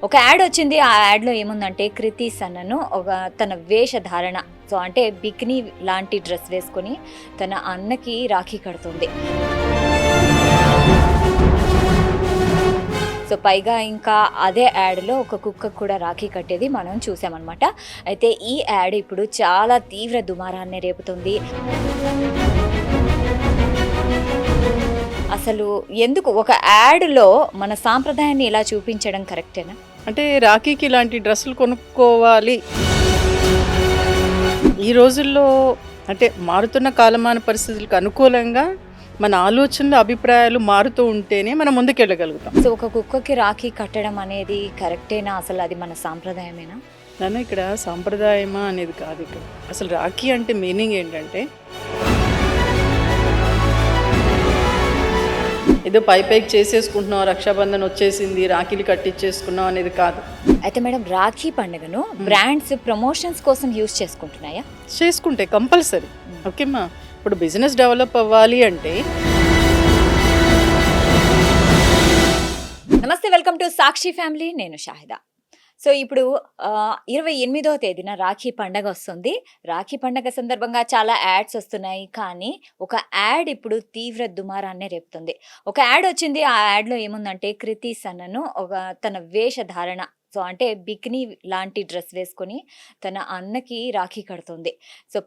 ఒక యాడ్ వచ్చింది. ఆ యాడ్‌లో ఏముందంటే 'కృతి సనన్' తన వేషధారణ అంటే బికినీ లాంటి డ్రెస్ వేసుకొని తన అన్నకి రాఖీ కడుతుంది. పైగా ఇంకా అదే యాడ్‌లో ఒక కుక్కకి కూడా రాఖీ కట్టేది మనం చూసామనమాట. అయితే ఈ యాడ్ ఇప్పుడు చాలా తీవ్ర దుమారాన్ని రేపుతుంది. అసలు ఎందుకు ఒక యాడ్‌లో మన సాంప్రదాయాన్ని ఇలా చూపించడం కరెక్టేనా? అంటే రాఖీకి ఇలాంటి డ్రెస్సులు కొనుక్కోవాలి. ఈ రోజుల్లో అంటే మారుతున్న కాలమాన పరిస్థితులకు అనుకూలంగా మన ఆలోచనలు, అభిప్రాయాలు మారుతూ ఉంటేనే మనం ముందుకెళ్ళగలుగుతాం. ఒక కుక్కకి రాఖీ కట్టడం అనేది కరెక్టేనా? అసలు అది మన సాంప్రదాయమేనా? నన్ను ఇక్కడ సాంప్రదాయమా అనేది కాదు. ఇక్కడ అసలు రాఖీ అంటే మీనింగ్ ఏంటంటే ఏదో పైకి చేసేసుకుంటున్నాం, రక్షాబంధన్ వచ్చేసింది, రాఖీలు కట్టించేసుకున్నాం అనేది కాదు. అయితే మేడం, రాఖీ పండుగను బ్రాండ్స్ ప్రమోషన్స్ కోసం యూజ్ చేసుకుంటున్నాయా? చేసుకుంటే కంపల్సరీ. ఓకేమ్మా, ఇప్పుడు బిజినెస్ డెవలప్ అవ్వాలి అంటే. నమస్తే, వెల్కమ్ టు సాక్షి ఫ్యామిలీ. నేను షాహిదా. ఇప్పుడు 28వ తేదీన రాఖీ పండగ వస్తుంది. రాఖీ పండగ సందర్భంగా చాలా యాడ్స్ వస్తున్నాయి. కానీ ఒక యాడ్ ఇప్పుడు తీవ్ర దుమారాన్ని రేపుతుంది. ఒక యాడ్ వచ్చింది. ఆ యాడ్‌లో ఏముందంటే 'కృతి సనన్' తన వేషధారణ అంటే బికినీ లాంటి డ్రెస్ వేసుకొని తన అన్నకి రాఖీ కడుతుంది.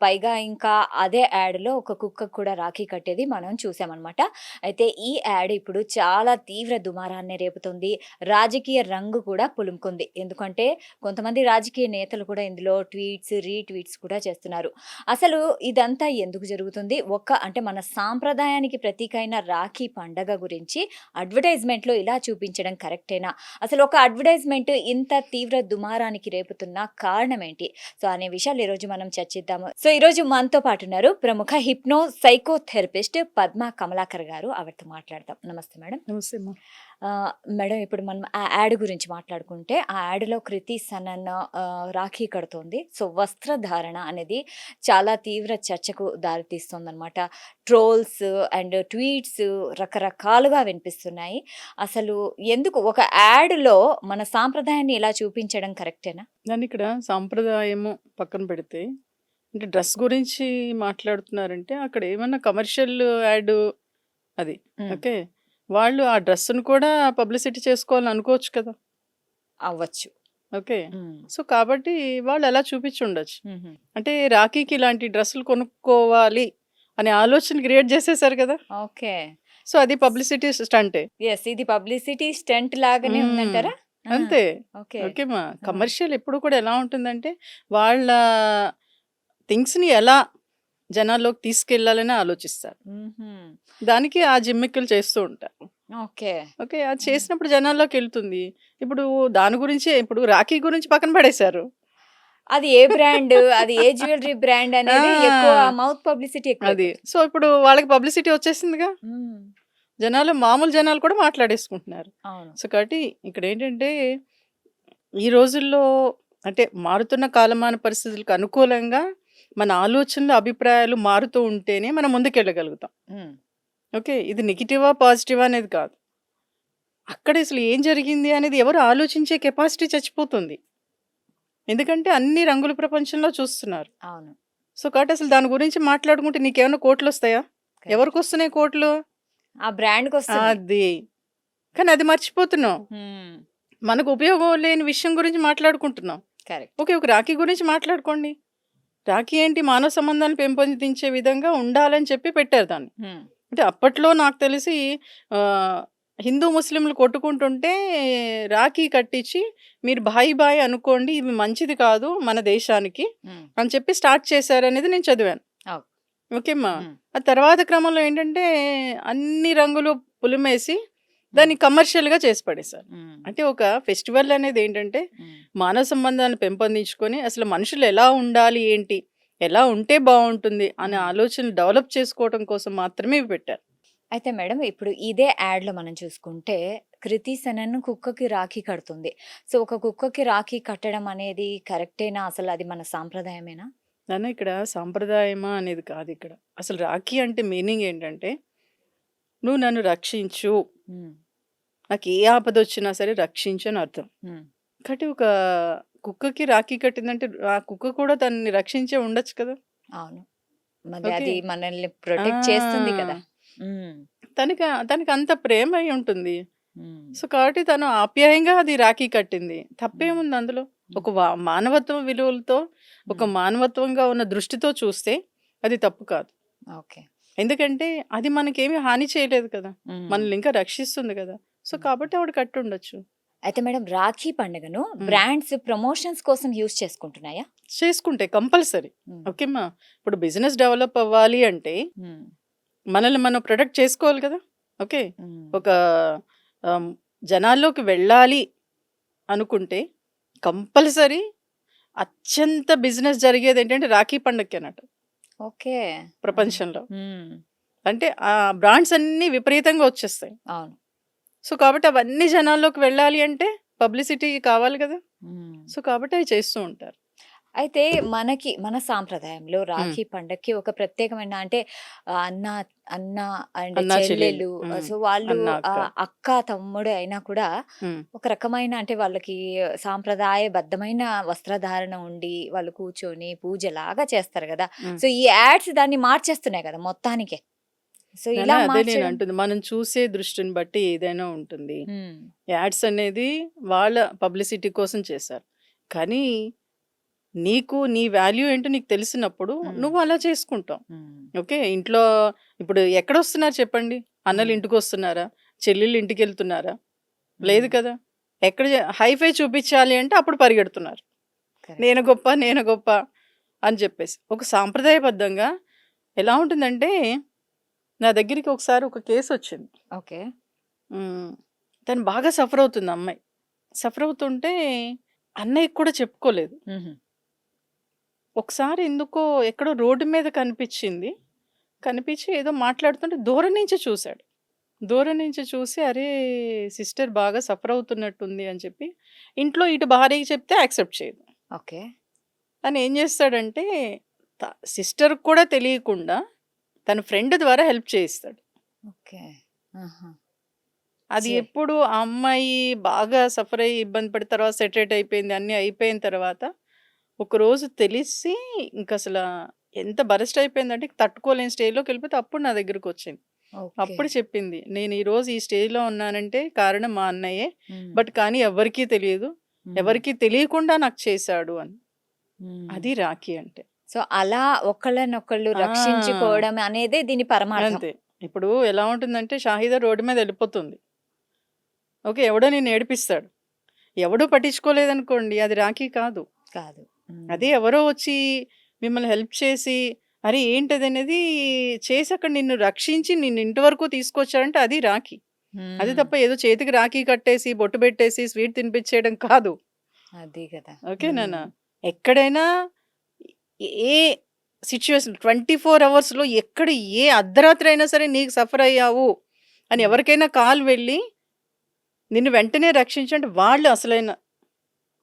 పైగా ఇంకా అదే యాడ్‌లో ఒక కుక్కకి కూడా రాఖీ కట్టేది మనం చూసామనమాట. అయితే ఈ యాడ్ ఇప్పుడు చాలా తీవ్ర దుమారాన్ని రేపుతుంది. రాజకీయ రంగు కూడా పులుముకుంది. ఎందుకంటే కొంతమంది రాజకీయ నేతలు కూడా ఇందులో ట్వీట్స్, రీట్వీట్స్ కూడా చేస్తున్నారు. అసలు ఇదంతా ఎందుకు జరుగుతుంది? అంటే మన సాంప్రదాయానికి ప్రతీకైన రాఖీ పండగ గురించి అడ్వర్టైజ్మెంట్‌లో ఇలా చూపించడం కరెక్టేనా? అసలు ఒక అడ్వర్టైజ్మెంట్ ఇంత తీవ్ర దుమారానికి రేపుతున్న కారణం ఏంటి? అనే విషయాలు ఈరోజు మనం చర్చిద్దాము. ఈరోజు మనతో పాటు ఉన్నారు ప్రముఖ హిప్నో సైకోథెరపిస్ట్ పద్మా కమలాకర్ గారు. ఆవిడతో మాట్లాడదాం. నమస్తే మేడం. నమస్తే. మేడం, ఇప్పుడు మనం ఆ యాడ్ గురించి మాట్లాడుకుంటే, ఆ యాడ్‌లో 'కృతి సనన్' రాఖీ కడుతోంది. వస్త్రధారణ అనేది చాలా తీవ్ర చర్చకు దారితీస్తోందనమాట. ట్రోల్స్ అండ్ ట్వీట్స్ రకరకాలుగా వినిపిస్తున్నాయి. అసలు ఎందుకు ఒక యాడ్‌లో మన సాంప్రదాయాన్ని ఇలా చూపించడం కరెక్టేనా? నన్ను ఇక్కడ సాంప్రదాయము పక్కన పెడితే, అంటే డ్రెస్ గురించి మాట్లాడుతున్నారంటే అక్కడ ఏమన్నా కమర్షియల్ యాడ్ అది. ఓకే, వాళ్ళు ఆ డ్రెస్‌ను కూడా పబ్లిసిటీ చేసుకోవాలని అనుకోవచ్చు కదా! అవ్వచ్చు. ఓకే. కాబట్టి వాళ్ళు అలా చూపించుండొచ్చు. అంటే రాఖీకి ఇలాంటి డ్రెస్సులు కొనుక్కోవాలి అనే ఆలోచన క్రియేట్ చేసేసారు కదా! ఓకే. అది పబ్లిసిటీ స్టంటే. యెస్, ఇది పబ్లిసిటీ స్టంట్ లాగానే ఉందంటారా? అంతే. ఓకే. ఓకేమా. కమర్షియల్ ఎప్పుడు కూడా ఎలా ఉంటుందంటే వాళ్ళ థింగ్స్‌ని ఎలా జనాల్లోకి తీసుకెళ్ళాలని ఆలోచిస్తారు. దానికి ఆ జిమ్మిక్కులు చేస్తూ ఉంటారు. ఓకే. ఓకే. అది చేసినప్పుడు జనాల్లోకెళ్తుంది. ఇప్పుడు దాని గురించే, ఇప్పుడు రాఖీ గురించి పక్కన పడేశారు. అది ఏ బ్రాండ్, అది ఏ జ్యువెలరీ బ్రాండ్ అనేది ఎక్కువ మౌత్ పబ్లిసిటీ ఎక్కువ. అది. ఇప్పుడు వాళ్ళకి పబ్లిసిటీ వచ్చేసిందిగా. మామూలు జనాలు కూడా మాట్లాడేసుకుంటున్నారు. అవును. కాబట్టి ఇక్కడేంటంటే ఈ రోజుల్లో అంటే మారుతున్న కాలమాన పరిస్థితులకు అనుకూలంగా మన ఆలోచనలు, అభిప్రాయాలు మారుతూ ఉంటేనే మనం ముందుకెళ్ళగలుగుతాం. ఓకే. ఇది నెగెటివా, పాజిటివా అనేది కాదు. అక్కడ అసలు ఏం జరిగింది అనేది ఎవరు ఆలోచించే కెపాసిటీ చచ్చిపోతుంది. ఎందుకంటే అన్ని రంగుల ప్రపంచంలో చూస్తున్నారు. అవును. కాబట్టి అసలు దాని గురించి మాట్లాడుకుంటే నీకేమైనా కోట్లొస్తాయా? ఎవరికొస్తున్నాయి కోట్లు? ఆ బ్రాండ్‌కొస్తున్నాయి. అది. కానీ అది మర్చిపోతున్నాం. మనకు ఉపయోగం లేని విషయం గురించి మాట్లాడుకుంటున్నాం. కరెక్ట్. ఓకే. ఒక రాఖీ గురించి మాట్లాడుకోండి. రాఖీ ఏంటి, మానవ సంబంధాలను పెంపొందించే విధంగా ఉండాలని చెప్పి పెట్టారు దాన్ని. అంటే అప్పట్లో నాకు తెలిసి హిందూ ముస్లింలు కొట్టుకుంటుంటే రాఖీ కట్టించి మీరు బాయ్ బాయ్ అనుకోండి, ఇది మంచిది కాదు మన దేశానికి అని చెప్పి స్టార్ట్ చేశారనేది నేను చదివాను. ఓకేమ్మా. ఆ తర్వాత క్రమంలో ఏంటంటే అన్ని రంగులు పులిమేసి దాన్ని కమర్షియల్గా చేసి పడేశారు. అంటే ఒక ఫెస్టివల్ అనేది ఏంటంటే మానవ సంబంధాలను పెంపొందించుకొని అసలు మనుషులు ఎలా ఉండాలి, ఏంటి, ఎలా ఉంటే బాగుంటుంది అనే ఆలోచనలు డెవలప్ చేసుకోవడం కోసం మాత్రమే పెట్టారు. అయితే మేడం, ఇప్పుడు ఇదే యాడ్‌లో మనం చూసుకుంటే 'కృతి సనన్' కుక్కకి రాఖీ కడుతుంది. ఒక కుక్కకి రాఖీ కట్టడం అనేది కరెక్టేనా? అసలు అది మన సాంప్రదాయమేనా? నన్ను ఇక్కడ సాంప్రదాయమా అనేది కాదు. ఇక్కడ అసలు రాఖీ అంటే మీనింగ్ ఏంటంటే, నువ్వు నన్ను రక్షించు, నాకు ఏ ఆపద వచ్చినా సరే రక్షించు అని అర్థం. ఒక్కటి ఒక కుక్కకి రాఖీ కట్టిందంటే ఆ కుక్క కూడా తనని రక్షించే ఉండొచ్చు కదా! అవును. మరి ఓకే. అది మనల్ని ప్రొటెక్ట్ చేస్తుంది కదా! ఆ! హ్మ్. తనకి అంత ప్రేమ అయి ఉంటుంది. హ్మ్. సో, కాబట్టి తను ఆప్యాయంగా అది రాఖీ కట్టింది. హ్మ్. తప్పేముంది అందులో? హ్మ్. ఒక మానవత్వం విలువలతో, ఒక హ్మ్. మానవత్వంగా ఉన్న దృష్టితో చూస్తే అది తప్పు కాదు. ఓకే. ఎందుకంటే అది మనకేమి హాని చేయలేదు కదా! హ్మ్. మనల్ని ఇంకా రక్షిస్తుంది కదా! So, okay. కాబట్టి ఆవిడ కట్టుండొచ్చు. అయితే మేడం రాఖీ పండుగను హ్మ్. బ్రాండ్స్ ప్రమోషన్స్ కోసం యూజ్ చేసుకుంటున్నాయా? చేసుకుంటే కంపల్సరీ. హ్మ్. ఓకేమ్మా. ఇప్పుడు బిజినెస్ డెవలప్ అవ్వాలి అంటే హ్మ్. మనల్ని మనం ప్రొటెక్ట్ చేసుకోవాలి కదా! ఓకే. హ్మ్. ఒక ఆహ్, జనాల్లోకి వెళ్ళాలి అనుకుంటే కంపల్సరీ అత్యంత బిజినెస్ జరిగేదేంటంటే రాఖీ పండగకేనట ఓకే. ఆహా! ప్రపంచంలో. హ్మ్. అంటే ఆ బ్రాండ్స్ అన్నీ విపరీతంగా వచ్చేస్తాయి. అవును. సో, కాబట్టి అవన్నీ జనాల్లోకి వెళ్ళాలి అంటే పబ్లిసిటీ కావాలి కదా! హ్మ్. సో, కాబట్టి అవి చేస్తూ ఉంటారు. అయితే మన సాంప్రదాయంలో హ్మ్. రాఖీ పండగకి ఒక ప్రత్యేకమైన అంటే అన్న అన్న అండ్ అన్నా, చెల్లెలు. చెల్లెలు హ్మ్. సో వాళ్ళు అన్న, అక్క. అక్క, తమ్ముడు అయినా కూడా హ్మ్. ఒక రకమైన అంటే వాళ్ళకి సాంప్రదాయబద్ధమైన వస్త్రధారణ ఉండి వాళ్ళు కూర్చొని పూజలాగా చేస్తారు గదా! హ్మ్. సో ఈ యాడ్స్ దాన్ని మార్చేస్తున్నాయి గదా! మొత్తానికే. సో ఇలా అదే మార్చడం నేనంటుంది. మనం చూసే దృష్టిని బట్టి ఏదైనా ఉంటుంది. హ్మ్. యాడ్స్ అనేది వాళ్ళ పబ్లిసిటీ కోసం చేశారు. కానీ నీకు నీ వాల్యూ ఏంటో నీకు తెలిసినప్పుడు హ్మ్. నువ్వు అలా చేసుకుంటావు. హ్మ్. ఓకే. ఇంట్లో ఇప్పుడు ఎక్కడొస్తున్నారు చెప్పండి? అన్నలు హ్మ్. ఇంటికొస్తున్నారా? చెల్లెళ్ళు ఇంటికెళ్తున్నారా? లేదు హ్మ్. కదా! ఎక్కడ హైఫై చూపించాలి అంటే అప్పుడు పరిగెడుతున్నారు. కరెక్ట్. నేను గొప్ప, నేను గొప్ప అని చెప్పేసి. ఒక సాంప్రదాయబద్ధంగా ఎలా ఉంటుందంటే, నా దగ్గరికి ఒకసారి ఒక కేసొచ్చింది. ఓకే. హ్మ్. తను బాగా సఫర్ అవుతుంది ఆ అమ్మాయి. సఫర్ అవుతుంటే అన్నయ్యకి కూడా చెప్పుకోలేదు. హుహు. ఒకసారి ఎందుకో ఎక్కడో రోడ్డు మీద కనిపిచ్చింది. కనిపించి ఏదో మాట్లాడుతుంటే దూరం నుంచి చూసాడు. దూరం నుంచి చూసి అరే! సిస్టర్ బాగా సఫర్ అవుతున్నట్టుంది అని చెప్పి ఇంట్లో ఇటు భార్యకి చెప్తే యాక్సెప్ట్ చేయదు. ఓకే. తను ఏం చేస్తాడంటే త సిస్టర్‌కి కూడా తెలియకుండా తన ఫ్రెండ్ ద్వారా హెల్ప్ చేయిస్తాడు. ఓకే. ఆహా! అది చే ఎప్పుడు ఆ అమ్మాయి బాగా సఫర్ అయ్యి ఇబ్బంది పడి తర్వాత సెటరేట్ అయిపోయింది. అన్నీ అయిపోయిన తర్వాత ఒకరోజు తెలిసి ఇంకసల ఎంత బరస్ట్ అయిపోయిందంటే తట్టుకోలేని స్టేజ్‌లోకెళ్ళిపోతే అప్పుడు నా దగ్గరకొచ్చింది. ఓకే. అప్పుడు చెప్పింది. నేను ఈరోజు ఈ స్టేజ్‌లో ఉన్నానంటే కారణం మా అన్నయ్యే. హ్మ్. బట్ కానీ ఎవ్వరికీ తెలీదు. హ్మ్. ఎవరికీ తెలియకుండా నాకు చేశాడు అని. హ్మ్. అది రాఖీ అంటే. సో, అలా ఒకళ్ళనొకళ్ళు ఆ! రక్షించుకోవడం అనేదే దీని పరమార్థం. అంతే. ఇప్పుడు ఎలా ఉంటుందంటే షాహిదా రోడ్డు మీద ఎళ్ళిపోతుంది. ఓకే. ఎవడో నిన్ను ఏడిపిస్తాడు. ఎవడు పట్టించుకోలేదనుకోండి అది రాఖీ కాదు. కాదు. హ్మ్. అదే ఎవరో వచ్చి మిమ్మల్ని హెల్ప్ చేసి, అరే ఏంటదనేది చేసి అక్కడ నిన్ను రక్షించి నిన్ను ఇంటి వరకు తీసుకొచ్చారంటే అది రాఖీ. అది హ్మ్. తప్ప ఏదో చేతికి రాఖీ కట్టేసి, బొట్టు పెట్టేసి, స్వీట్ తినిపిచ్చేయడం కాదు. అది కదా! ఓకేనానా? హ్మ్. ఎక్కడైనా ఏ సిట్యుయేషన్ 24 అవర్స్‌లో ఎక్కడ ఏ అర్ధరాత్రి అయినా సరే నీకు సఫర్ అయ్యావు అని హ్మ్. ఎవరికైనా కాల్ వెళ్ళి నిన్ను వెంటనే రక్షించంటే వాళ్ళు అసలైన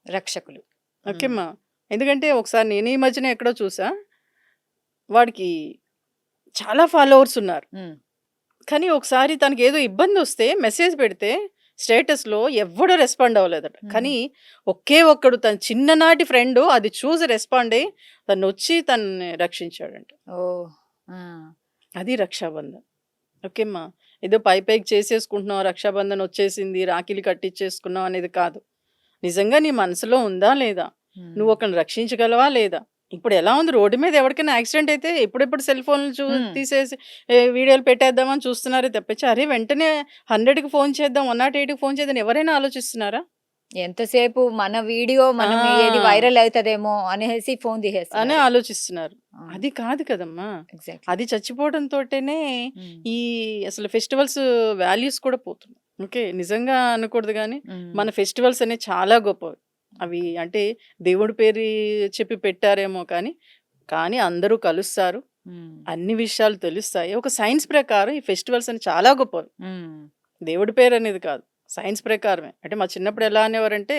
రక్షకులు. హ్మ్. ఓకేమ్మా. ఎందుకంటే ఒకసారి నేను ఈ మధ్యన ఎక్కడో చూసా. వాడికి చాలా ఫాలోవర్స్ ఉన్నారు. హ్మ్. కానీ ఒకసారి తనకేదో ఇబ్బందొస్తే మెసేజ్ పెడితే స్టేటస్‌లో ఎవ్వడు రెస్పాండ్ అవ్వలేదట. హుహు. కానీ ఒకే ఒక్కడు తన చిన్ననాటి ఫ్రెండు అది చూసి రెస్పాండ్ అయ్యి తనొచ్చి తనని రక్షించాడంట. ఓహ్! ఆ! అది రక్షాబంధన్. ఓకేమ్మా. ఏదో పైకి చేసేసుకుంటున్నాం రక్షాబంధన్ వచ్చేసింది, రాఖీలు కట్టిచ్చేసుకున్నాం అనేది కాదు. నిజంగా నీ మనసులో ఉందా లేదా? హ్మ్. నువ్వు ఒకళ్ళని రక్షించగలవా లేదా? ఇప్పుడు ఎలా ఉంది రోడ్డు మీద ఎవరికైనా యాక్సిడెంట్ అయితే ఎప్పుడెప్పుడు సెల్ ఫోన్‌లు హ్మ్. తీసేసి వీడియోలు పెట్టేద్దామని చూస్తున్నారే తప్పించి, అరే వెంటనే 100కి ఫోన్ చేద్దాం, 108కి ఫోన్ చేద్దాం ఎవరైనా ఆలోచిస్తున్నారా? ఎంతసేపు మన వీడియో మనం ఏది ఆ! వైరల్ అయితదేమో అనేసి ఫోను అనే తీసేస్తున్నారు. ఆలోచిస్తున్నారు. అవును. అది కాదు కదమ్మా! ఎగ్జాక్ట్‌లీ. అది చచ్చిపోవడంతోటేనే హ్మ్. ఈ అసలు ఫెస్టివల్స్ వాల్యూస్ కూడా పోతున్నాయి. ఓకే. నిజంగా అనకూడదు గానీ, హ్మ్. మన ఫెస్టివల్స్ అనేవి చాలా గొప్పవి. అవి ఓకే. అంటే దేవుడి పేరు చెప్పి పెట్టారేమో కానీ, కానీ అందరూ కలుస్తారు. హ్మ్. అన్ని విషయాలు తెలుస్తాయి. ఒక సైన్స్ ప్రకారం ఈ ఫెస్టివల్స్ అనేవి చాలా గొప్పవి. హ్మ్. దేవుడి పేరనేది కాదు. సైన్స్ ప్రకారమే. అంటే మా చిన్నప్పుడు ఎలా అనేవారంటే,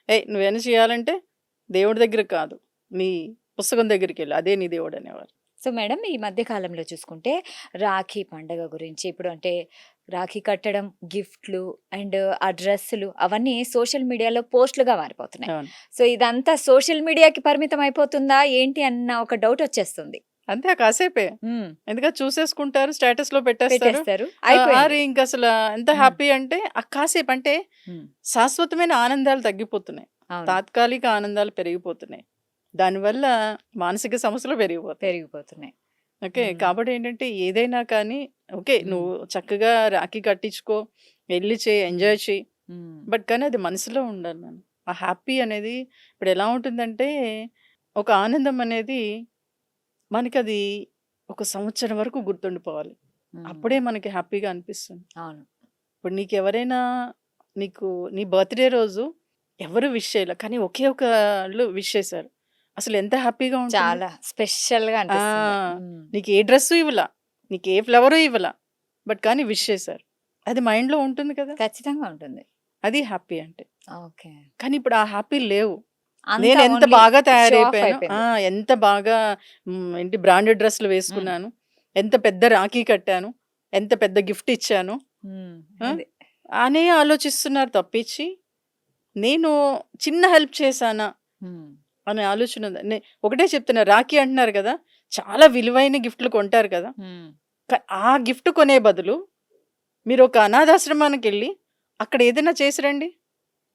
"ఏయ్! నువ్వేమైనా చేయాలంటే దేవుడి దగ్గరికి కాదు. నీ పుస్తకం దగ్గరికెళ్ళు. అదే నీ దేవుడనేవారు." సో మేడం ఈ మధ్య కాలంలో చూసుకుంటే రాఖీ పండగ గురించి ఇప్పుడు అంటే రాఖీ కట్టడం, గిఫ్ట్‌లు అండ్ ఆ డ్రెస్సులు అవన్నీ సోషల్ మీడియాలో పోస్ట్‌లుగా మారిపోతున్నాయి. అవును. సో, ఇదంతా సోషల్ మీడియాకి పరిమితం అయిపోతుందా ఏంటి అన్న ఒక డౌటొచ్చేస్తుంది. అంతే కాసేపే. హ్మ్. ఎందుకంటే చూసేసుకుంటారు, స్టేటస్‌లో పెట్టేస్తారు. పెట్టేస్తారు. అయిపోయింది. అరే! ఇంకసల ఎంత హ్మ్. హ్యాపీ అంటే కాసేపు అంటే హ్మ్. శాశ్వతమైన ఆనందాలు తగ్గిపోతున్నాయి. అవును. తాత్కాలిక ఆనందాలు పెరిగిపోతున్నాయి. దానివల్ల మానసిక సమస్యలు పెరిగిపోతాయి. పెరిగిపోతున్నాయి. ఓకే. హ్మ్. కాబట్టి ఏంటంటే ఏదైనా కానీ ఓకే. హ్మ్. నువ్వు చక్కగా రాఖీ కట్టించుకో, ఎళ్లి చెయి, హ్మ్. ఎంజాయ్ చెయి. హ్మ్. బట్ కానీ అది మనసులో ఉండాలి నాన్న. ఆ హ్యాపీ అనేది ఇప్పుడు ఎలా ఉంటుందంటే ఒక ఆనందం అనేది మనకది ఒక సంవత్సరం వరకు గుర్తుండిపోవాలి. హ్మ్. అప్పుడే మనకి హ్యాపీగా అనిపిస్తుంది. అవును. ఇప్పుడు నీకెవరైనా నీకు నీ బర్త్‌డే రోజు ఎవరు విష్ చేయలే. కానీ ఒకే ఒకళ్ళు విష్ చేశారు. అసలు ఎంత హ్యాపీగా ఉంటుంది. చాలా స్పెషల్‌గా ఆ! అనిపిస్తుంది. హ్మ్. నీకు ఏ డ్రెస్సు ఇవ్వలా. నీకు ఏ ఫ్లవరు ఇవ్వలా. బట్ కానీ విష్ చేశారు. అది మైండ్‌లో ఉంటుంది కదా! ఖచ్చితంగా ఉంటుంది. అది హ్యాపీ అంటే. ఓకే. కానీ ఇప్పుడు ఆ హ్యాపీ లేవు. అంతా నేనెంత ఓన్లీ బాగా షో ఆఫ్ తయారైపోయాను. అయిపోయింది. ఎంత బాగా ఏంటి బ్రాండెడ్ డ్రెస్సులు హ్మ్. వేసుకున్నాను. ఎంత పెద్ద రాఖీ కట్టాను. ఎంత పెద్ద గిఫ్ట్ ఇచ్చాను. హ్మ్. ఆ! అది. అనే ఆలోచిస్తున్నారు తప్పించి, నేను చిన్న హెల్ప్ చేశానా హ్మ్. అనే ఆలోచన ఉంది. ఒకటే చెప్తున్నా రాఖీ అంటున్నారు కదా! చాలా విలువైన గిఫ్ట్‌లు కొంటారు కదా! హ్మ్. ఆ గిఫ్ట్ కొనే బదులు మీరొక అనాథాశ్రమానికెళ్ళి అక్కడ ఏదైనా చేసి రండి.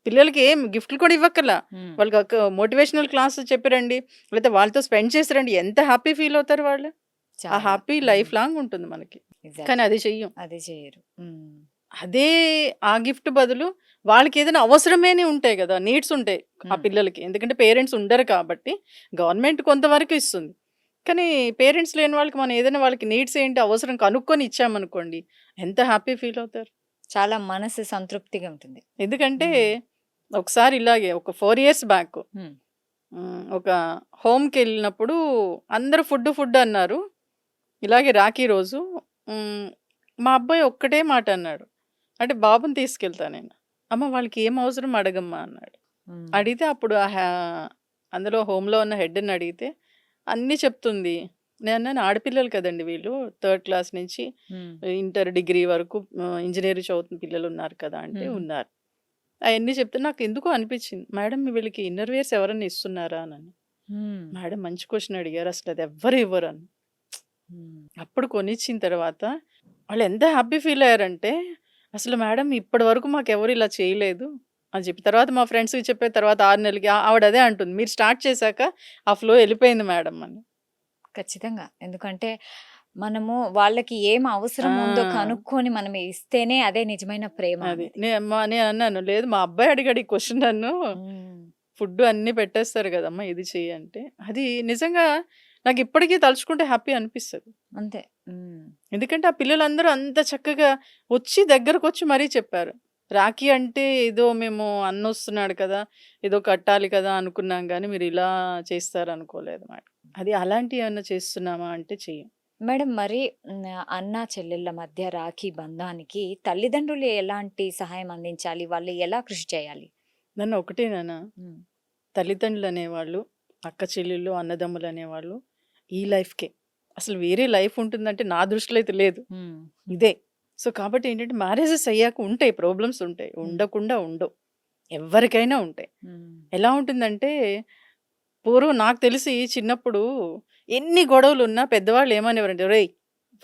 పిల్లలకి ఏం గిఫ్ట్‌లు కూడా ఇవ్వక్కర్లా. హ్మ్. వాళ్ళకి ఒక మోటివేషనల్ క్లాస్ చెప్పి రండి. లేతే వాళ్ళతో స్పెండ్ చేసి రండి. ఎంత హ్యాపీ ఫీల్ అవుతారు వాళ్ళు. ఆ చాలా. హ్యాపీ హ్మ్. లైఫ్ లాంగ్ ఉంటుంది మనకి. కానీ ఎగ్జాక్ట్‌లీ. అది చెయ్యం. అది చెయ్యరు. హ్మ్. అదే ఆ గిఫ్ట్ బదులు వాళ్ళకేదైనా అవసరమైనవి ఉంటాయి గదా! నీడ్స్ ఉంటాయి ఆ హ్మ్. పిల్లలకి. ఎందుకంటే పేరెంట్స్ ఉండరు కాబట్టి గవర్నమెంట్ కొంతవరకు ఇస్తుంది. కానీ పేరెంట్స్ లేని వాళ్ళకి మనం ఏదైనా వాళ్ళకి నీడ్స్ ఏంటి అవసరం కనుక్కొని ఇచ్చామనుకోండి ఎంత హ్యాపీ ఫీల్ అవుతారు. చాలా మనసు సంతృప్తిగా ఉంటుంది. ఎందుకంటే హ్మ్. ఒకసారి ఇలాగే ఒక 4 ఇయర్స్ బ్యాక్ హ్మ్. ఒక హోమ్‌కెళ్ళినప్పుడు అందరూ ఫుడ్ అన్నారు. ఇలాగే రాఖీ రోజు హ్మ్. మా అబ్బాయి ఒక్కటే మాట అన్నాడు. అంటే బాబుని తీసుకెళ్తా నేను. అమ్మ వాళ్ళకి ఏం అవసరం అడగమ్మా అన్నాడు. హ్మ్. అడిగితే అప్పుడు అందులో హోమ్‌లో ఉన్న హెడ్‌ని అడిగితే అన్నీ చెప్తుంది. నేనన్నాను ఆడపిల్లలు కదండీ వీళ్ళు. థర్డ్ క్లాస్ నుంచి హ్మ్. ఇంటర్, డిగ్రీ వరకు ఇంజినీరింగ్ చదువుతున్న పిల్లలున్నారు కదా! అంటే హ్మ్. ఉన్నారు. అయన్నీ చెప్తే నాకెందుకో అనిపిచ్చింది. మేడం వీళ్ళకి ఇన్నర్ వేర్స్ ఎవరన్నా ఇస్తున్నారా అనని. హ్మ్. మేడం మంచి క్వెషన్ అడిగారు. అసలది ఎవ్వరు ఇవ్వరని. హ్మ్. అప్పుడు కొనిచ్చిన తర్వాత వాళ్ళెంత హ్యాపీ ఫీల్ అయ్యారంటే, "అసలు మేడం ఇప్పటి వరకు మాకెవరు ఇలా చేయలేదు" అని చెప్పి. తర్వాత మా ఫ్రెండ్స్‌కి చెప్పే తర్వాత 6 నెలలకి ఆవిడ అదే అంటుంది. "మీరు స్టార్ట్ చేశాక ఆ ఫ్లో ఎళ్ళిపోయింది మేడం" అని. ఖచ్చితంగా. ఎందుకంటే మనము వాళ్ళకి ఏం అవసరం ఉందో ఆ! కనుక్కొని మనం ఇస్తేనే అదే నిజమైన ప్రేమ అది. అనేది. నేనన్నాను, "లేదు మా అబ్బాయి అడిగాడు ఈ క్వెషన్ నన్ను. హ్మ్. ఫుడ్డు అన్నీ పెట్టేస్తారు గదమ్మా! ఇది చెయ్యి" అంటే. అది నిజంగా నాకిప్పటికీ తలుచుకుంటే హ్యాపీ అనిపిస్తది. అంతే. హ్మ్. ఎందుకంటే ఆ పిల్లలందరూ అంత చక్కగా వచ్చి దగ్గరకొచ్చి మరీ చెప్పారు. రాఖీ అంటే ఏదో మేము అన్నొస్తున్నాడు కదా! ఏదో కట్టాలి కదా! అనుకున్నాం గానీ మీరిలా చేస్తారనుకోలేదు మేడం. అది అలాంటియేమన్నా చేస్తున్నామా అంటే చెయ్యం. మేడం మరి అన్నా చెల్లెళ్ళ మధ్య రాఖీ బంధానికి తల్లిదండ్రులు ఎలాంటి సహాయం అందించాలి? వాళ్ళు ఎలా కృషి చేయాలి? నన్ను ఒకటే నాన్న హ్మ్. తల్లిదండ్రులనేవాళ్ళు, అక్క చెల్లెళ్ళు, అన్నదమ్ములనేవాళ్ళు ఈ లైఫ్‌కే. అసలు వేరే లైఫ్ ఉంటుందంటే నా దృష్టిలో అయితే లేదు. హ్మ్. హ్మ్. ఇదే. సో, కాబట్టి ఏంటంటే మ్యారేజెస్ అయ్యాక ఉంటాయి. ప్రాబ్లమ్స్ ఉంటాయి. హ్మ్. ఉండకుండా ఉండవు. ఎవ్వరికైనా ఉంటాయి. హ్మ్. ఎలా ఉంటుందంటే, పూర్వం నాకు తెలిసి చిన్నప్పుడు ఎన్ని గొడవలున్నా పెద్దవాళ్ళు ఏమనేవారంటే, "ఒరేయ్!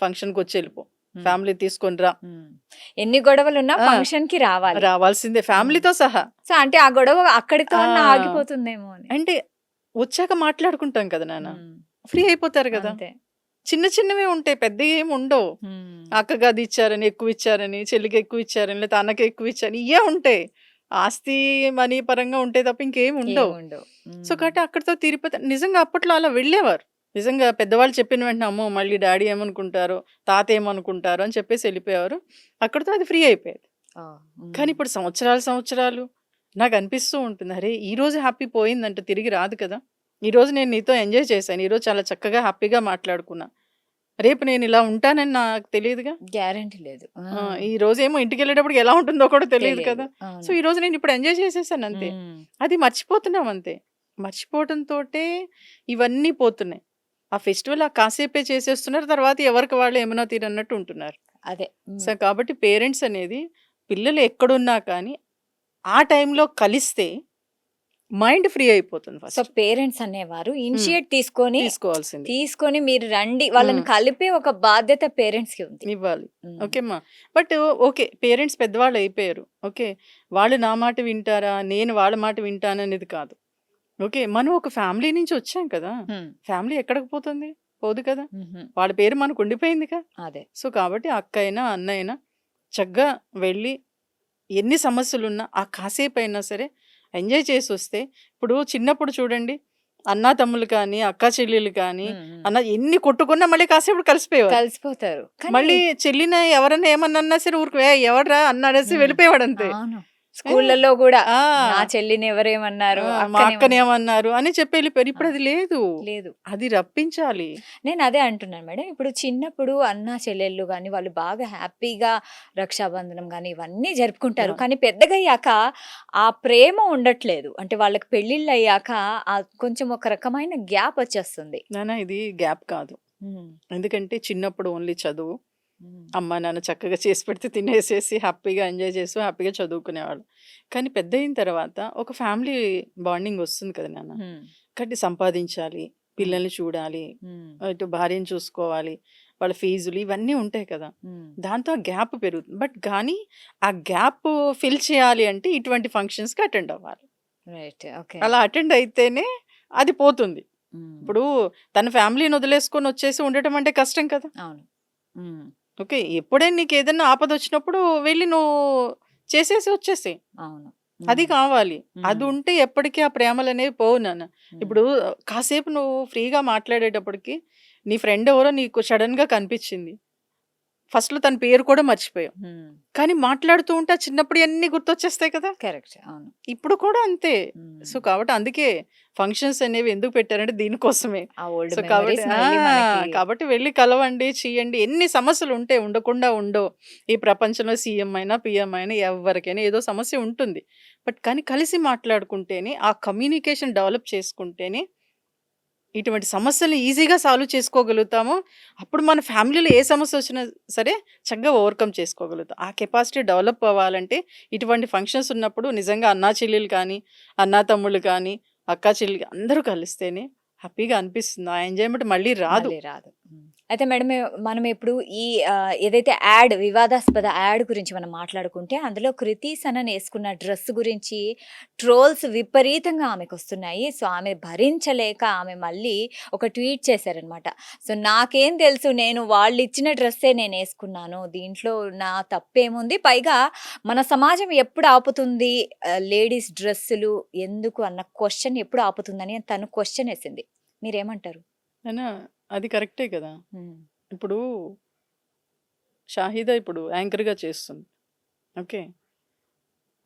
ఫంక్షన్‌కొచ్చి ఎళ్ళిపో. హ్మ్. ఫ్యామిలీ తీసుకొని రా." హ్మ్. ఎన్ని గొడవలున్నా ఆ! ఫంక్షన్‌కి రావాలి. రావాల్సిందే హ్మ్. ఫ్యామిలీతో సహా. సో, అంటే ఆ గొడవ అక్కడితో ఆ! ఆగిపోతుందేమో అని. అంటే వచ్చాక మాట్లాడుకుంటాం కదా నాన్న. హ్మ్. ఫ్రీ అయిపోతారు గదా! అంతే. చిన్న చిన్నవే ఉంటాయి. పెద్దయేమి ఉండవు. హ్మ్. అక్కకి అది ఇచ్చారని, ఎక్కువిచ్చారని, చెల్లికి ఎక్కువిచ్చారని, లేతే అన్నకి ఎక్కువిచ్చారని ఇయ్యే ఉంటాయి. ఆస్తి, మనీ పరంగా ఉంటాయి తప్ప ఇంకేమి ఉండవు. ఏముండవు. సో, హ్మ్. కాబట్టి అక్కడితో తీరిపోతే నిజంగా అప్పట్లో అలా వెళ్ళేవారు. నిజంగా పెద్దవాళ్ళు చెప్పిన వెంటనే అమ్మో! మళ్ళీ డ్యాడీ ఏమనుకుంటారో, తాత ఏమనుకుంటారో అని చెప్పేసి ఎళ్ళిపోయేవారు. అక్కడితో అది ఫ్రీ అయిపోయేది. ఓహ్! కానీ హ్మ్. ఇప్పుడు సంవత్సరాలు నాకనిపిస్తూ ఉంటుంది. అరే! ఈరోజు హ్యాపీ పోయిందంటే తిరిగి రాదు కదా! ఈరోజు నేను నీతో ఎంజాయ్ చేశాను. ఈరోజు చాలా చక్కగా హ్యాపీగా మాట్లాడుకున్నా. రేపు నేనిలా ఉంటానని నాకు తెలీదుగా. గ్యారంటీ లేదు. ఆ! ఈరోజేమో ఇంటికెళ్ళేటప్పటికి ఎలా ఉంటుందో కూడా తెలీదు తెలియదు. కదా! సో, అవును. ఈరోజు నేనిప్పుడు ఎంజాయ్ చేసేసానంతే. హ్మ్. అది మర్చిపోతున్నాం అంతే. మర్చిపోవటంతోటే ఇవన్నీ పోతున్నాయి. ఆ ఫెస్టివల్ ఆ కాసేపే చేసేస్తున్నారు. తర్వాత ఎవరికి వాళ్ళు యమునా తీరన్నట్టు ఉంటున్నారు. అదే. సో, కాబట్టి పేరెంట్స్ అనేది పిల్లలు ఎక్కడున్నా కానీ, ఆ టైంలో కలిస్తే మైండ్ ఫ్రీ అయిపోతుంది సో, ఫస్ట్. పేరెంట్స్ అనేవారు హ్మ్. ఇనిషియేట్ తీసుకొని తీసుకోవాల్సింది. మీరు రండి. వాళ్ళని హ్మ్. కలిపే ఒక బాధ్యత పేరెంట్స్‌కి ఉంది. ఇవ్వాలి. హ్మ్. ఓకేమ్మా. But okay. పేరెంట్స్ పెద్దవాళ్ళు అయిపోయారు. ఓకే. వాళ్ళు నా మాట వింటారా? నేను వాళ్ళ మాట వింటాననేది కాదు. ఓకే. మనం ఒక ఫ్యామిలీ నుంచి వచ్చాం కదా! హ్మ్. ఫ్యామిలీ ఎక్కడికి పోతుంది? పోదు కదా! హుహు. వాళ్ళ పేరు మనకు ఉండిపోయిందిగా. అదే. సో, కాబట్టి అక్కయినా, అన్నయినా చక్కగా వెళ్ళి ఎన్ని సమస్యలున్నా ఆ కాసేపైనా సరే ఎంజాయ్ చేసొస్తే ఇప్పుడు చిన్నప్పుడు చూడండి అన్నా తమ్ముళ్ళు కానీ, అక్కా చెల్లెళ్ళు కానీ, హ్మ్. హ్మ్. అన్న ఎన్ని కొట్టుకున్నా మళ్ళీ కాసేపు కలిసిపోయేవారు. కలిసిపోతారు. కానీ మళ్ళీ చెల్లిని ఎవరన్నా ఏమన్నా అన్నా సరే ఊరుకో "ఏయ్! ఎవడ్రా" అన్నాడేసి హ్మ్. వెళ్ళిపోయేవాడంతే. అవును. ఏ స్కూళ్ళల్లో గూడా ఆ! నా చెల్లిని ఎవరేమన్నారు? ఆ! మా అక్కనేమన్నారు? అక్కనేమన్నారు అని చెప్పి వెళ్ళిపోయారు. ఆ! ఇప్పుడది లేదు. లేదు. అది రప్పించాలి. నేనదే అంటున్నాను మేడం. ఇప్పుడు చిన్నప్పుడు అన్నా, చెల్లెళ్ళు గాని వాళ్ళు బాగా హ్యాపీగా రక్షాబంధనం గాని ఇవన్నీ జరుపుకుంటారు. అవును. కానీ పెద్దగయ్యాక ఆ ప్రేమ ఉండట్లేదు. అంటే వాళ్ళకి పెళ్ళిళ్ళయ్యాక కొంచెం ఒక రకమైన గ్యాప్ వచ్చేస్తుంది. నాన్న ఇది గ్యాప్ కాదు. హ్మ్. ఎందుకంటే చిన్నప్పుడు ఓన్లీ చదువు. హ్మ్. అమ్మా, నాన్న చక్కగా చేసి పెడితే తినేసేసి హ్యాపీగా ఎంజాయ్ చేస్తూ హ్యాపీగా చదువుకునేవాళ్ళు. కానీ పెద్దయిన తర్వాత ఒక ఫ్యామిలీ బాండింగ్ వస్తుంది కదా నాన్న! హ్మ్. కాబట్టి సంపాదించాలి, హ్మ్. పిల్లల్ని చూడాలి, హ్మ్. ఇటు భార్యని చూసుకోవాలి, వాళ్ళ ఫీజులు ఇవన్నీ ఉంటాయి కదా! హ్మ్. దాంతో ఆ గ్యాప్ పెరుగుతుంది. బట్ కానీ ఆ గ్యాప్ ఫిల్ చేయాలి అంటే ఇటువంటి ఫంక్షన్స్‌కి అటెండ్ అవ్వాలి. రైట్. ఓకే. అలా అటెండ్ అయితేనే అది పోతుంది. హ్మ్. ఇప్పుడు తన ఫ్యామిలీని వదిలేసుకొని వచ్చేసి ఉండటం అంటే కష్టం కదా! అవును. హ్మ్. ఓకే. ఎప్పుడైనా నీకేదన్నా ఆపదొచ్చినప్పుడు వెళ్లి నువ్వు చేసేసి వచ్చేసేయి. అవును. అది హ్మ్. కావాలి. అది హ్మ్. ఉంటే ఎప్పటికీ ఆ ప్రేమలనేవి పోవు నాన్న. హ్మ్. ఇప్పుడు కాసేపు నువ్వు ఫ్రీగా మాట్లాడేటప్పటికి నీ ఫ్రెండ్ ఎవరో నీకు సడెన్‌గా కనిపించింది. ఫస్ట్‌లో తన పేరు కూడా మర్చిపోయావు. హ్మ్. కానీ మాట్లాడుతూ ఉంటే ఆ చిన్నప్పుడియన్నీ గుర్తొచ్చేస్తాయి కదా! కరెక్ట్. అవును. ఇప్పుడు కూడా అంతే. సో, హ్మ్. కాబట్టి అందుకే ఫంక్షన్స్ అనేవి ఎందుకు పెట్టారంటే దీనికోసమే. ఆ ఓల్డ్ సో, కాబట్టి మెమోరీస్ మళ్ళీ మనకి కాబట్టి వెళ్లి కలవండి, చేయండి. ఎన్ని సమస్యలుంటే ఉండకుండా ఉండవు. ఈ ప్రపంచంలో సీఎం అయినా, పీఎం అయినా ఎవ్వరికైనా ఏదో సమస్య ఉంటుంది. బట్ కానీ కలిసి మాట్లాడుకుంటేనే, ఆ కమ్యూనికేషన్ డెవలప్ చేసుకుంటేనే ఇటువంటి సమస్యల్ని ఈజీగా సాల్వ్ చేసుకోగలుగుతాము. అప్పుడు మన ఫ్యామిలీలో ఏ సమస్యొచ్చినా సరే చక్కగా ఓవర్‌కమ్ చేసుకోగలుగుతాం. ఆ కెపాసిటీ డెవలప్ అవ్వాలంటే ఇటువంటి ఫంక్షన్స్ ఉన్నప్పుడు నిజంగా అన్నా చెల్లెలు కానీ, అన్నా తమ్ముళ్ళు కానీ, అక్కా చెల్లి అందరూ కలిస్తేనే హ్యాపీగా అనిపిస్తుంది. ఆ ఎంజాయ్‌మెంట్ మళ్ళీ రాదు. మళ్ళీ రాదు. హ్మ్. అయితే మేడం మనం ఇప్పుడు ఈ ఏదైతే యాడ్ వివాదాస్పద యాడ్ గురించి మనం మాట్లాడుకుంటే అందులో 'కృతి సనన్' యేసుకున్న డ్రెస్ గురించి ట్రోల్స్ విపరీతంగా ఆమెకొస్తున్నాయి. సో, ఆమె భరించలేక ఆమె మళ్ళీ ఒక ట్వీట్ చేశారనమాట. సో, నాకేం తెలుసు నేను వాళ్ళిచ్చిన డ్రెస్సే నేనేసుకున్నాను. దీంట్లో నా తప్పేముంది? పైగా మన సమాజం ఎప్పుడు ఆపుతుంది లేడీస్ డ్రెస్సులు ఎందుకు అన్న క్వెషన్ ఎప్పుడు ఆపుతుందని తను క్వెషన్ యేసింది. మీరేమంటారు? అయినా అది కరెక్టే కదా! హ్మ్. ఇప్పుడు షాహిదా ఇప్పుడు యాంకర్‌గా చేస్తుంది. ఓకే.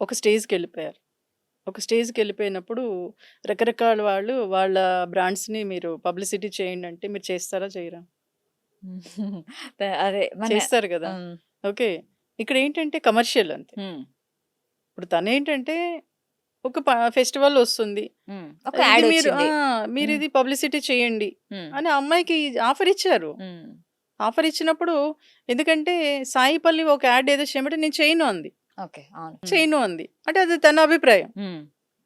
ఒక స్టేజ్‌కెళ్ళిపోయారు. ఒక స్టేజ్‌కెళ్ళిపోయినప్పుడు రకరకాల వాళ్ళు వాళ్ళ బ్రాండ్స్‌ని మీరు పబ్లిసిటీ చేయండంటే మీరు చేస్తారా? చేయరా? అదే మన చేస్తారు గదా! హ్మ్. ఓకే. ఇక్కడేంటంటే కమర్షియల్ అంతే. హ్మ్. ఇప్పుడు తనేంటంటే ఒక ఫెస్టివల్ ఒస్తుంది. హ్మ్. ఒక ఇది యాడ్ మీరు వచ్చింది. హ్మ్. మీరిది పబ్లిసిటీ చేయండి హ్మ్. అని ఆ అమ్మాయికి ఆఫర్ ఇచ్చారు. హ్మ్. ఆఫర్ ఇచ్చినప్పుడు ఎందుకంటే సాయి పల్లవి ఒక యాడ్ ఏదో చేయమంటే నేను చేయను అంది. ఓకే. అవును. హ్మ్. చేయను అంది. అంటే అది తన అభిప్రాయం. హ్మ్.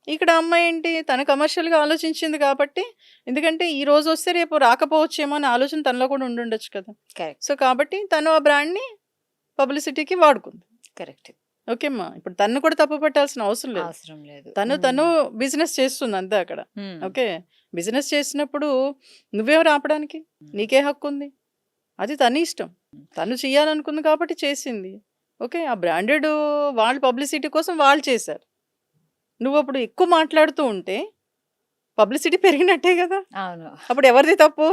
ఇక్కడ అమ్మాయి ఏంటి తను కమర్షియల్‌గా ఆలోచించింది కాబట్టి ఎందుకంటే ఈ రోజొస్తే రేపు రాకపోవచ్చేమో అనే ఆలోచన తనలో కూడా ఉండుండొచ్చు కదా! కరెక్ట్. సో, కాబట్టి తను ఆ బ్రాండ్‌ని పబ్లిసిటీకి వాడుకుంది. కరెక్ట్. ఓకే అమ్మా. ఇప్పుడు తనను కూడా తప్పు పట్టాల్సిన అవసరం లేదు. అవసరం లేదు. తను హ్మ్. బిజినెస్ చేస్తుంది అంతే అక్కడ. హ్మ్. ఓకే. బిజినెస్ చేసినప్పుడు నువ్వెవరు ఆపడానికి? హ్మ్. నీకే హక్కుంది? అది తన ఇష్టం. తను చేయాలనుకుంది కాబట్టి చేసింది. ఓకే. ఆ బ్రాండెడ్ వాళ్ళు పబ్లిసిటీ కోసం వాళ్ళు చేశారు. నువ్వప్పుడు ఎక్కువ మాట్లాడుతూ ఉంటే పబ్లిసిటీ పెరిగినట్టే గదా! అవును. అప్పుడు ఎవరిది తప్పు?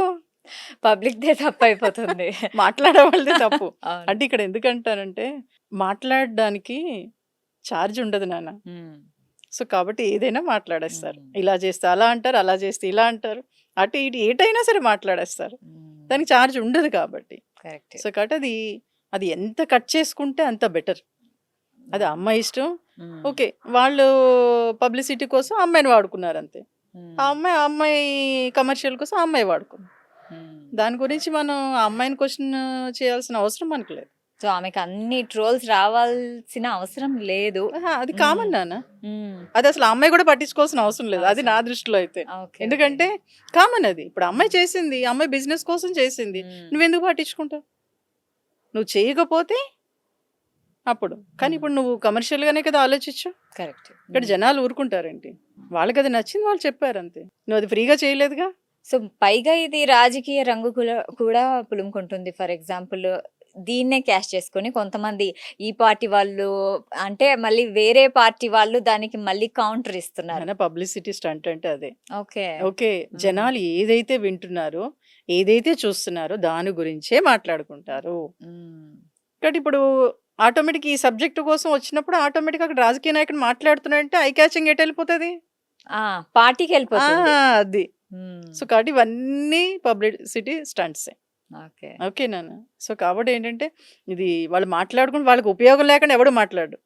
పబ్లిక్‌దే తప్పయిపోతుంది. మాట్లాడే వాళ్ళది తప్పు. అవును. అంటే ఇక్కడ ఎందుకంటారంటే మాట్లాడడానికి చార్జ్ ఉండదు నాన్న. హ్మ్. సో, కాబట్టి ఏదైనా మాట్లాడేస్తారు. హ్మ్. ఇలా చేస్తే అలా అంటారు, అలా చేస్తే ఇలా అంటారు. అటు ఇటు ఏటైనా సరే మాట్లాడేస్తారు. హ్మ్. దానికి చార్జ్ ఉండదు కాబట్టి. కరెక్ట్. సో, కాబట్టి అది ఎంత కట్ చేసుకుంటే అంత బెటర్. అది అవును. అమ్మాయి ఇష్టం. హ్మ్. ఓకే. వాళ్ళు పబ్లిసిటీ కోసం ఆ అమ్మాయిని వాడుకున్నారంతే. హ్మ్. ఆ అమ్మాయి కమర్షియల్ కోసం ఆ అమ్మాయి వాడుకుంది. హ్మ్. దాని గురించి మనం ఆ అమ్మాయిని క్వెషన్ చేయాల్సిన అవసరం మనకు లేదు. సో ఆమెకి అన్ని ట్రోల్స్ రావాల్సిన అవసరం లేదు. అది కామన్ నాన్న. మ్మ్. అది అసలు ఆ అమ్మాయి కూడా పట్టించుకోవాల్సిన అవసరం లేదు. అది నా దృష్టిలో అయితే. ఓకే, ఎందుకంటే కామన్ అది. ఇప్పుడు అమ్మాయి చేసింది, ఆ అమ్మాయి బిజినెస్ కోసం చేసింది. మ్మ్. నువ్వెందుకు పట్టించుకుంటావు? నువ్వు చేయకపోతే అప్పుడు. కానీ ఇప్పుడు నువ్వు కమర్షియల్ గానే కదా ఆలోచించు. కరెక్ట్. ఇక్కడ జనాలు ఊరుకుంటారేంటి? వాళ్ళకి అది నచ్చింది, వాళ్ళు చెప్పారు అంతే. నువ్వు అది ఫ్రీగా చేయలేదుగా. సో పైగా ఇది రాజకీయ రంగు కూడా పులుముకుంటుంది. ఫర్ ఎగ్జాంపుల్ దీన్నే క్యాష్ చేసుకొని కొంతమంది ఈ పార్టీ వాళ్ళు అంటే మళ్ళీ వేరే పార్టీ వాళ్ళు దానికి మళ్ళీ కౌంటర్ ఇస్తున్నారు. పబ్లిసిటీ స్టంట్ అంటే అదే. ఓకే. ఓకే, జనాలు ఏదైతే వింటున్నారో, ఏదైతే చూస్తున్నారో దాని గురించే మాట్లాడుకుంటారు. మ్మ్. కాబట్టి ఇప్పుడు ఆటోమేటిక్ ఈ సబ్జెక్ట్ కోసం వచ్చినప్పుడు ఆటోమేటిక్ అక్కడ రాజకీయ నాయకుడు మాట్లాడుతున్నాడంటే ఐ క్యాచింగ్ ఎటు వెళ్ళిపోతుంది. ఆ, పార్టీకి వెళ్ళిపోతుంది. అది. మ్మ్. సో కాబట్టి ఇవన్నీ పబ్లిసిటీ స్టంట్స్. ఓకే. ఓకే నాన్న. సో కాబట్టి ఏంటంటే ఇది వాళ్ళు మాట్లాడుకుని వాళ్ళకి ఉపయోగం లేకుండా ఎవడు మాట్లాడు.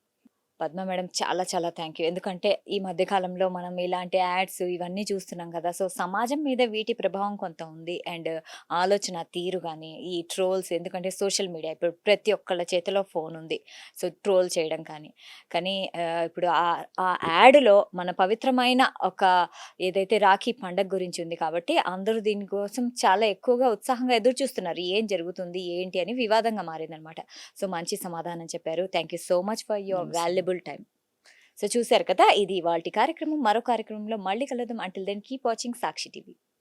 పద్మ మేడం చాలా చాలా థ్యాంక్ యూ. ఎందుకంటే ఈ మధ్య కాలంలో మనం ఇలాంటి యాడ్స్ ఇవన్నీ చూస్తున్నాం కదా. సో సమాజం మీద వీటి ప్రభావం కొంత ఉంది. అండ్ ఆలోచన తీరు కానీ ఈ ట్రోల్స్, ఎందుకంటే సోషల్ మీడియా ఇప్పుడు ప్రతి ఒక్కళ్ళ చేతిలో ఫోన్ ఉంది. సో ట్రోల్ చేయడం కానీ ఇప్పుడు ఆ యాడ్లో మన పవిత్రమైన ఒక ఏదైతే రాఖీ పండగ గురించి ఉంది కాబట్టి అందరూ దీనికోసం చాలా ఎక్కువగా ఉత్సాహంగా ఎదురు చూస్తున్నారు. ఏం జరుగుతుంది ఏంటి అని వివాదంగా మారిందనమాట. సో మంచి సమాధానం చెప్పారు. Thank you so much for your valuable time. So చూశారు కదా, ఇది ఇవాల్టి కార్యక్రమం. మరో కార్యక్రమంలో మళ్ళీ కలుద్దాం. అంటిల్ దెన్ కీప్ వాచింగ్ సాక్షి టీవీ.